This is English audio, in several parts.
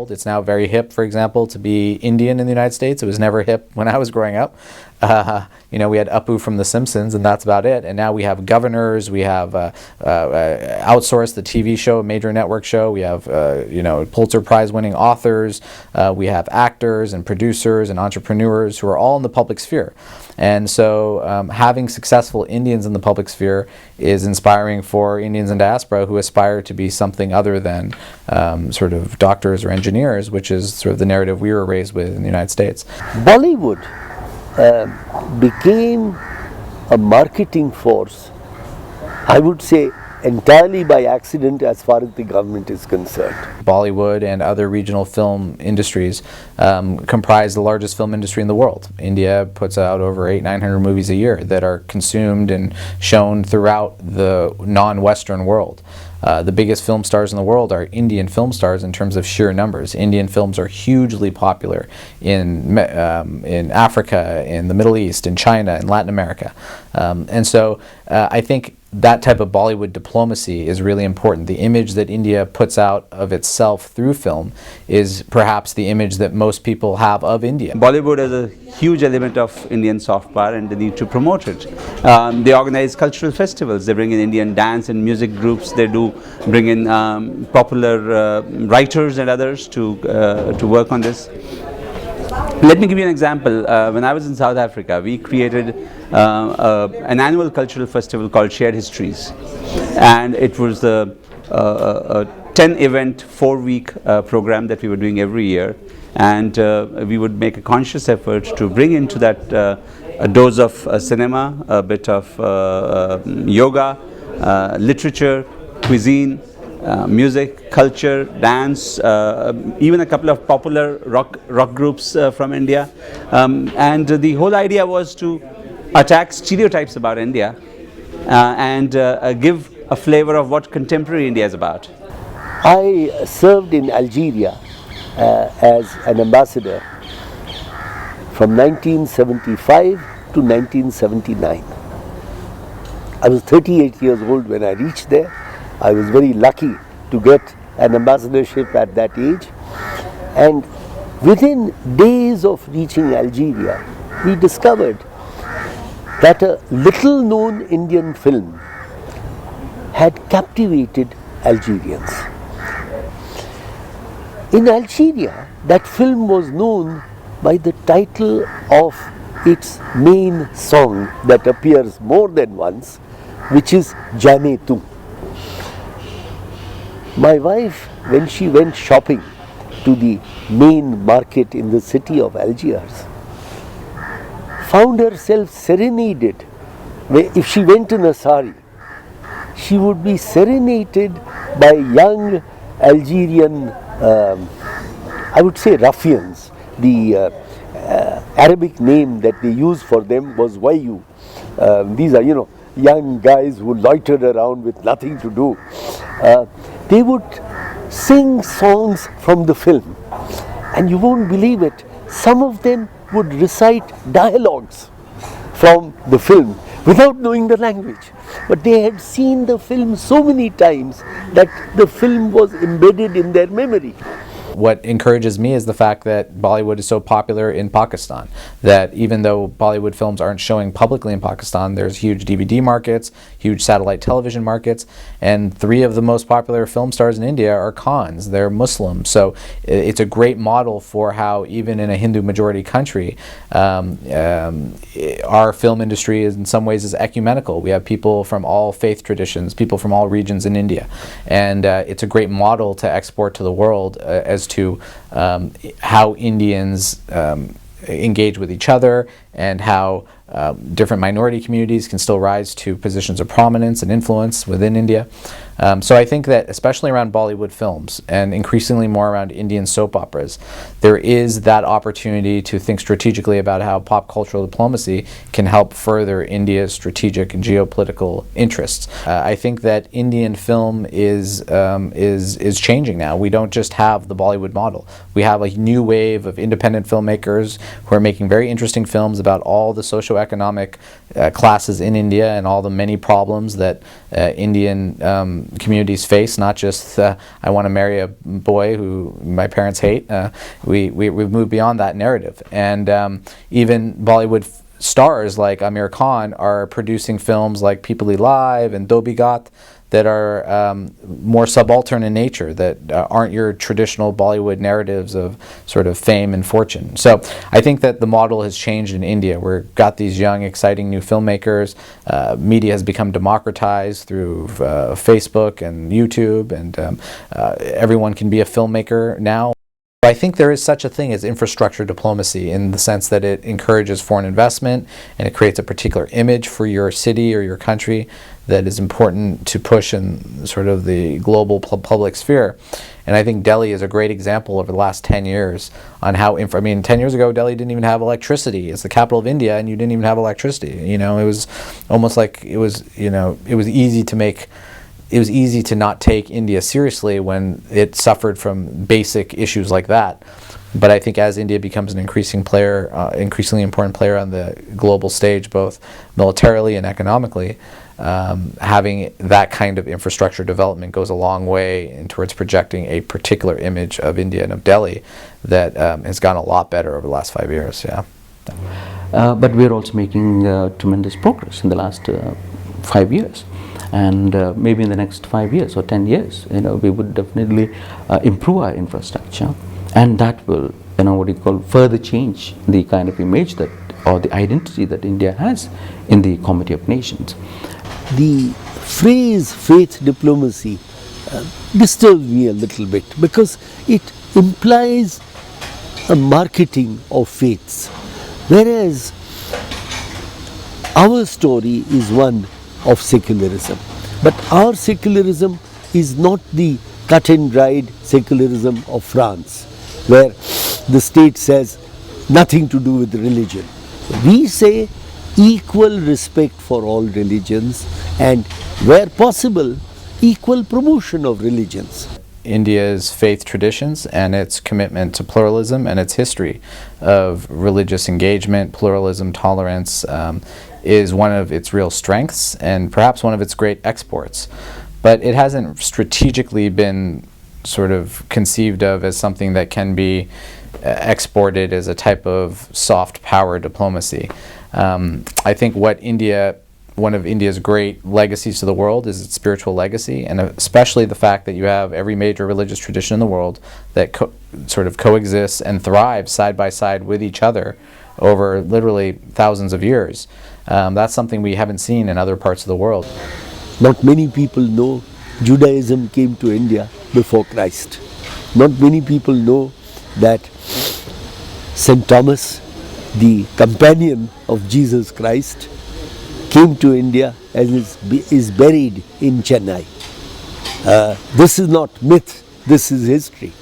world. It's now very hip, for example, to be Indian in the United States. It was never hip when I was growing up. We had Apu from The Simpsons, and that's about it. And now we have governors. We have outsourced the TV show, a major network show. We have Pulitzer Prize-winning authors. We have actors and producers and entrepreneurs who are all in the public sphere. And so having successful Indians in the public sphere is inspiring for Indians in diaspora who aspire to be something other than sort of doctors or engineers, which is sort of the narrative we were raised with in the United States. Bollywood became a marketing force, I would say, entirely by accident as far as the government is concerned. Bollywood and other regional film industries comprise the largest film industry in the world. India puts out over 800-900 movies a year that are consumed and shown throughout the non-Western world. The biggest film stars in the world are Indian film stars in terms of sheer numbers. Indian films are hugely popular in Africa, in the Middle East, in China, in Latin America. And so I think that type of Bollywood diplomacy is really important. The image that India puts out of itself through film is perhaps the image that most people have of India. Bollywood is a huge element of Indian soft power, and they need to promote it. They organize cultural festivals. They bring in Indian dance and music groups. They do bring in popular writers and others to work on this. Let me give you an example. When I was in South Africa, we created an annual cultural festival called Shared Histories, and it was a 10-event, 4-week program that we were doing every year, and we would make a conscious effort to bring into that a dose of cinema, a bit of yoga, literature, cuisine, music, culture, dance, even a couple of popular rock groups from India, and the whole idea was to attack stereotypes about India and give a flavor of what contemporary India is about. I served in Algeria as an ambassador from 1975 to 1979. I was 38 years old when I reached there. I was very lucky to get an ambassadorship at that age, and within days of reaching Algeria, we discovered that a little known Indian film had captivated Algerians. In Algeria, that film was known by the title of its main song that appears more than once, which is Jaane Tu. My wife, when she went shopping to the main market in the city of Algiers, found herself serenaded. If she went in a sari, she would be serenaded by young Algerian, I would say ruffians. The Arabic name that they used for them was Wayu. These are, young guys who loitered around with nothing to do. They would sing songs from the film, and you won't believe it, some of them would recite dialogues from the film without knowing the language. But they had seen the film so many times that the film was embedded in their memory. What encourages me is the fact that Bollywood is so popular in Pakistan, that even though Bollywood films aren't showing publicly in Pakistan, there's huge DVD markets, huge satellite television markets, and 3 of the most popular film stars in India are Khans, they're Muslim. So it's a great model for how even in a Hindu majority country, our film industry is in some ways is ecumenical. We have people from all faith traditions, people from all regions in India, and it's a great model to export to the world as to how Indians engage with each other and how different minority communities can still rise to positions of prominence and influence within India. So I think that especially around Bollywood films and increasingly more around Indian soap operas, there is that opportunity to think strategically about how pop cultural diplomacy can help further India's strategic and geopolitical interests. I think that Indian film is changing now. We don't just have the Bollywood model. We have a new wave of independent filmmakers who are making very interesting films about all the socioeconomic classes in India and all the many problems that Indian communities face, not just I want to marry a boy who my parents hate. We've moved beyond that narrative, and even Bollywood stars like Amir Khan are producing films like Peoply Live and Dobigat that are more subaltern in nature, that aren't your traditional Bollywood narratives of sort of fame and fortune. So I think that the model has changed in India. We've got these young, exciting new filmmakers. Media has become democratized through Facebook and YouTube, and everyone can be a filmmaker now. I think there is such a thing as infrastructure diplomacy, in the sense that it encourages foreign investment and it creates a particular image for your city or your country that is important to push in sort of the global public sphere. And I think Delhi is a great example over the last 10 years on how, 10 years ago Delhi didn't even have electricity. It's the capital of India and you didn't even have electricity. You know, it was almost like it was easy to not take India seriously when it suffered from basic issues like that. But I think as India becomes an increasingly important player on the global stage, both militarily and economically, having that kind of infrastructure development goes a long way towards projecting a particular image of India and of Delhi that has gone a lot better over the last 5 years. Yeah. But we're also making tremendous progress in the last 5 years. And maybe in the next 5 years or 10 years, we would definitely improve our infrastructure, and that will, further change the kind of image that, or the identity that India has in the community of nations. The phrase faith diplomacy disturbs me a little bit, because it implies a marketing of faiths, whereas our story is one of secularism. But our secularism is not the cut and dried secularism of France, where the state says nothing to do with religion. We say equal respect for all religions, and where possible, equal promotion of religions. India's faith traditions and its commitment to pluralism and its history of religious engagement, pluralism, tolerance, is one of its real strengths and perhaps one of its great exports. But it hasn't strategically been sort of conceived of as something that can be exported as a type of soft power diplomacy. I think one of India's great legacies to the world is its spiritual legacy, and especially the fact that you have every major religious tradition in the world that sort of coexists and thrives side by side with each other over literally thousands of years. That's something we haven't seen in other parts of the world. Not many people know Judaism came to India before Christ. Not many people know that St. Thomas, the companion of Jesus Christ, came to India and is buried in Chennai. This is not myth, this is history.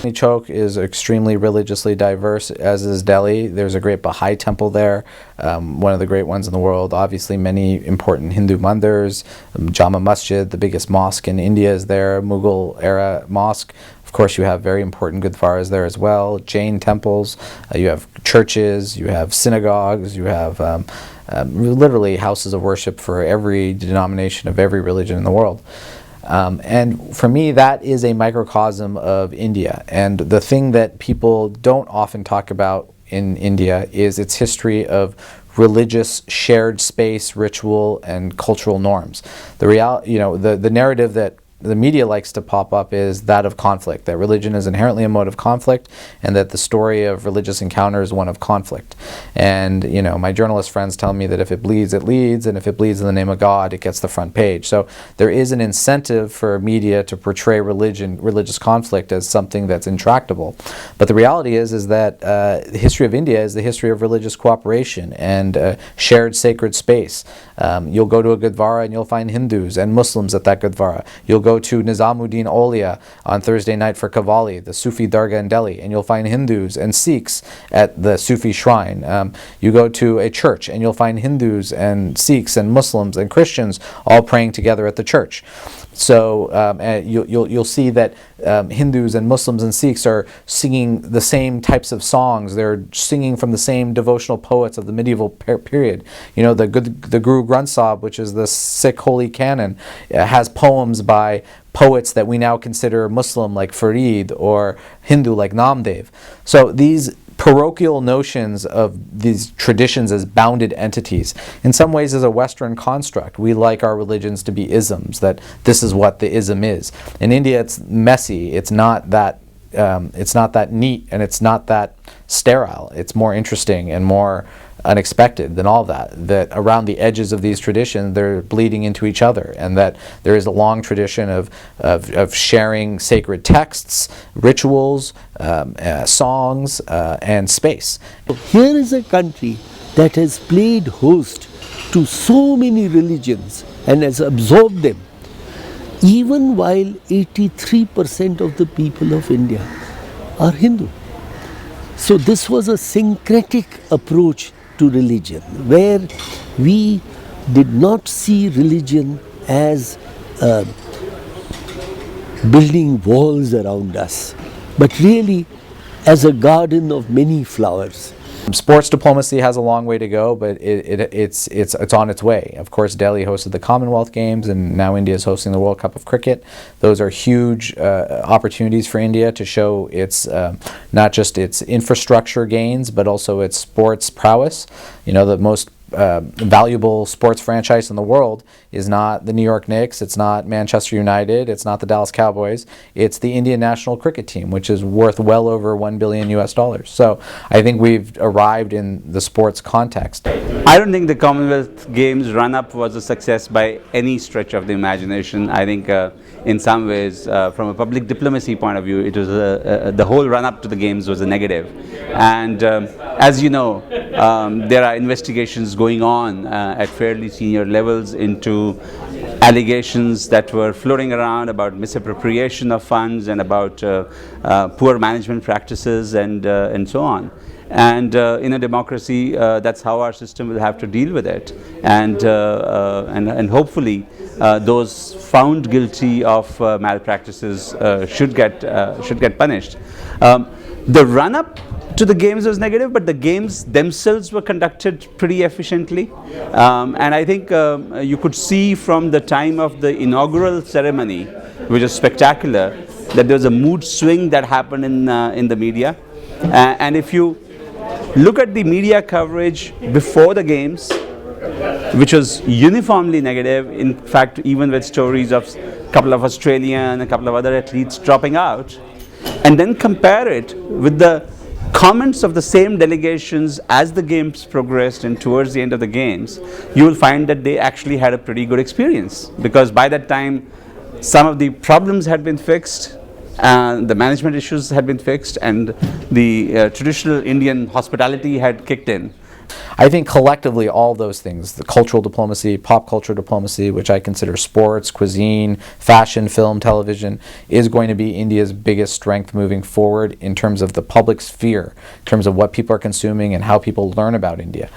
Chowk is extremely religiously diverse, as is Delhi. There's a great Baha'i temple there, one of the great ones in the world. Obviously many important Hindu mandirs, Jama Masjid, the biggest mosque in India, is there, Mughal era mosque. Of course you have very important gurdwaras there as well, Jain temples, you have churches, you have synagogues, you have literally houses of worship for every denomination of every religion in the world. And for me, that is a microcosm of India. And the thing that people don't often talk about in India is its history of religious shared space, ritual, and cultural norms. The narrative that the media likes to pop up is that of conflict, that religion is inherently a mode of conflict, and that the story of religious encounter is one of conflict. And my journalist friends tell me that if it bleeds, it leads, and if it bleeds in the name of God, it gets the front page. So there is an incentive for media to portray religious conflict as something that's intractable. But the reality is that the history of India is the history of religious cooperation and shared sacred space. You'll go to a Gurdwara and you'll find Hindus and Muslims at that Gurdwara. You'll go to Nizamuddin Aulia on Thursday night for Qawwali, the Sufi Dargah in Delhi, and you'll find Hindus and Sikhs at the Sufi shrine. You go to a church and you'll find Hindus and Sikhs and Muslims and Christians all praying together at the church. So you'll see that Hindus and Muslims and Sikhs are singing the same types of songs. They're singing from the same devotional poets of the medieval period. You know, the Guru Granth Sahib, which is the Sikh holy canon, has poems by poets that we now consider Muslim, like Farid, or Hindu, like Namdev. So these parochial notions of these traditions as bounded entities, in some ways, is a Western construct. We like our religions to be isms, that this is what the ism is. In India, it's messy. It's not that neat, and it's not that sterile. It's more interesting and more unexpected than all that. That around the edges of these traditions, they're bleeding into each other, and that there is a long tradition of sharing sacred texts, rituals, songs, and space. Here is a country that has played host to so many religions and has absorbed them, even while 83% of the people of India are Hindu. So this was a syncretic approach to religion, where we did not see religion as building walls around us, but really as a garden of many flowers. Sports diplomacy has a long way to go, but it's on its way. Of course, Delhi hosted the Commonwealth Games, and now India is hosting the World Cup of Cricket. Those are huge opportunities for India to show its not just its infrastructure gains, but also its sports prowess. You know, the most valuable sports franchise in the world is not the New York Knicks, it's not Manchester United, it's not the Dallas Cowboys, it's the Indian national cricket team, which is worth well over $1 billion US. So I think we've arrived in the sports context. I don't think the Commonwealth Games run-up was a success by any stretch of the imagination. I think in some ways, from a public diplomacy point of view, it was the whole run-up to the Games was a negative. And as you know, there are investigations going on at fairly senior levels into allegations that were floating around about misappropriation of funds and about poor management practices and so on. And in a democracy, that's how our system will have to deal with it. And hopefully, those found guilty of malpractices should get punished. The run-up to the Games was negative, but the Games themselves were conducted pretty efficiently. And I think you could see from the time of the inaugural ceremony, which was spectacular, that there was a mood swing that happened in the media. And if you look at the media coverage before the Games, which was uniformly negative, in fact, even with stories of a couple of Australian, a couple of other athletes dropping out, and then compare it with the comments of the same delegations as the Games progressed and towards the end of the Games, you will find that they actually had a pretty good experience, because by that time some of the problems had been fixed, the management issues had been fixed, and the traditional Indian hospitality had kicked in. I think collectively all those things, the cultural diplomacy, pop culture diplomacy, which I consider sports, cuisine, fashion, film, television, is going to be India's biggest strength moving forward in terms of the public sphere, in terms of what people are consuming and how people learn about India.